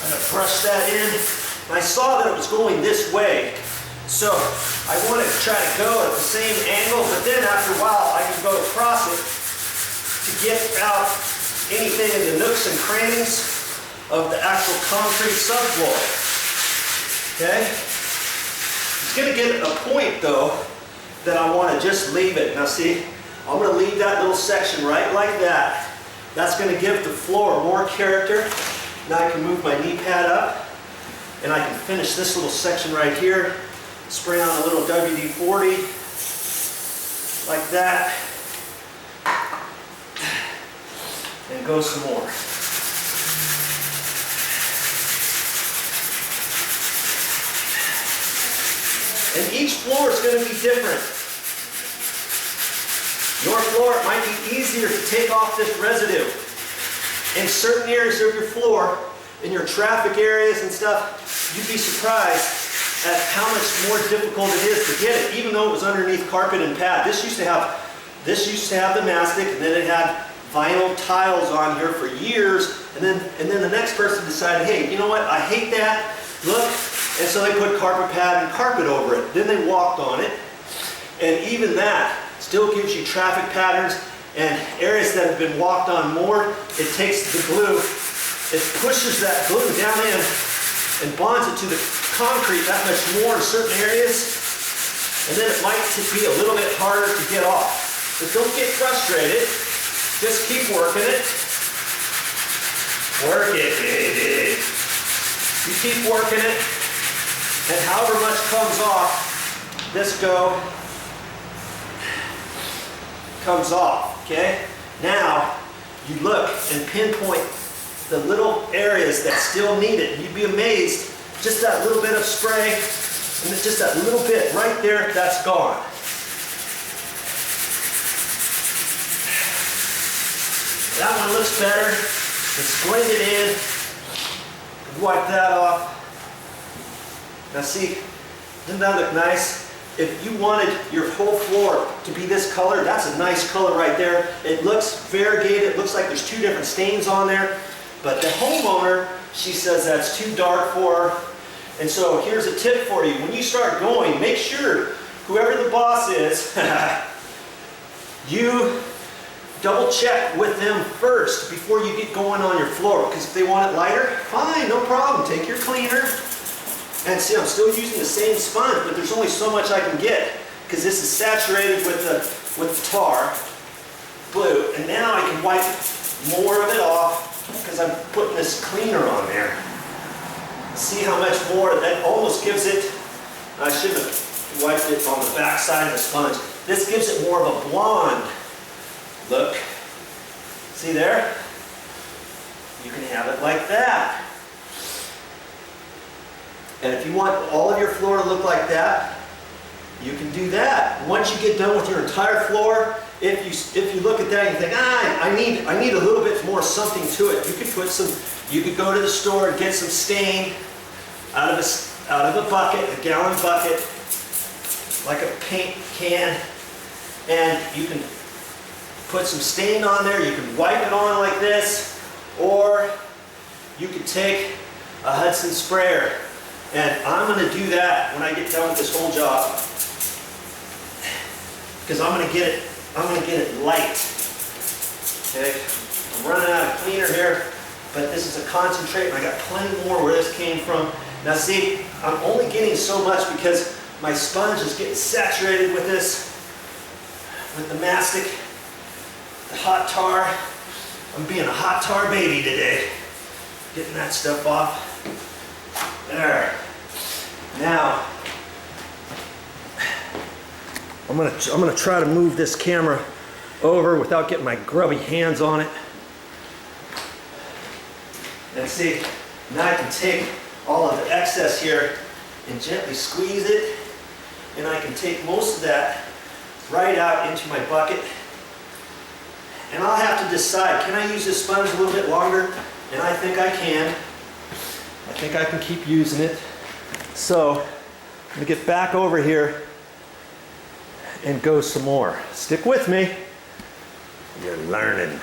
I'm gonna brush that in. And I saw that it was going this way, so I want to try to go at the same angle, but then after a while I can go across it to get out anything in the nooks and crannies of the actual concrete subfloor. Okay? It's going to get a point though that I want to just leave it. Now see, I'm going to leave that little section right like that. That's going to give the floor more character. Now I can move my knee pad up and I can finish this little section right here. Spray on a little WD-40 like that and go some more. And each floor is going to be different. Your floor, it might be easier to take off this residue. In certain areas of your floor, in your traffic areas and stuff, you'd be surprised at how much more difficult it is to get it, even though it was underneath carpet and pad. This used to have the mastic, and then it had vinyl tiles on here for years, and then the next person decided, hey, you know what, I hate that, look, and so they put carpet pad and carpet over it. Then they walked on it, and even that still gives you traffic patterns and areas that have been walked on more. It takes the glue, it pushes that glue down in and bonds it to the concrete that much more in certain areas, and then it might be a little bit harder to get off. But don't get frustrated. Just keep working it. Work it, baby. You keep working it, and however much comes off, this comes off, okay? Now, you look and pinpoint the little areas that still need it. You'd be amazed, just that little bit of spray, and just that little bit right there, that's gone. That one looks better. Let's blend it in. Wipe that off. Now see, doesn't that look nice? If you wanted your whole floor to be this color, that's a nice color right there. It looks variegated. It looks like there's two different stains on there. But the homeowner, she says that's too dark for her. And so here's a tip for you. When you start going, make sure whoever the boss is, you double check with them first before you get going on your floor. Because if they want it lighter, fine, no problem. Take your cleaner. And see, I'm still using the same sponge, but there's only so much I can get because this is saturated with the tar glue. And now I can wipe more of it off because I'm putting this cleaner on there. See how much more that almost gives it. I should have wiped it on the back side of the sponge. This gives it more of a blonde look. See there? You can have it like that. And if you want all of your floor to look like that, you can do that. Once you get done with your entire floor, if you look at that and you think, I need a little bit more something to it, you could go to the store and get some stain out of a bucket, a gallon bucket, like a paint can, and you can put some stain on there. You can wipe it on like this, or you could take a Hudson sprayer. And I'm going to do that when I get done with this whole job, because I'm going to get it light. Okay, I'm running out of cleaner here, but this is a concentrate, and I got plenty more where this came from. Now see, I'm only getting so much because my sponge is getting saturated with this, with the mastic, the hot tar. I'm being a hot tar baby today, getting that stuff off. There. Now, I'm gonna try to move this camera over without getting my grubby hands on it. And see, now I can take all of the excess here and gently squeeze it, and I can take most of that right out into my bucket. And I'll have to decide, can I use this sponge a little bit longer? And I think I can. I think I can keep using it. So I'm going to get back over here and go some more. Stick with me. You're learning.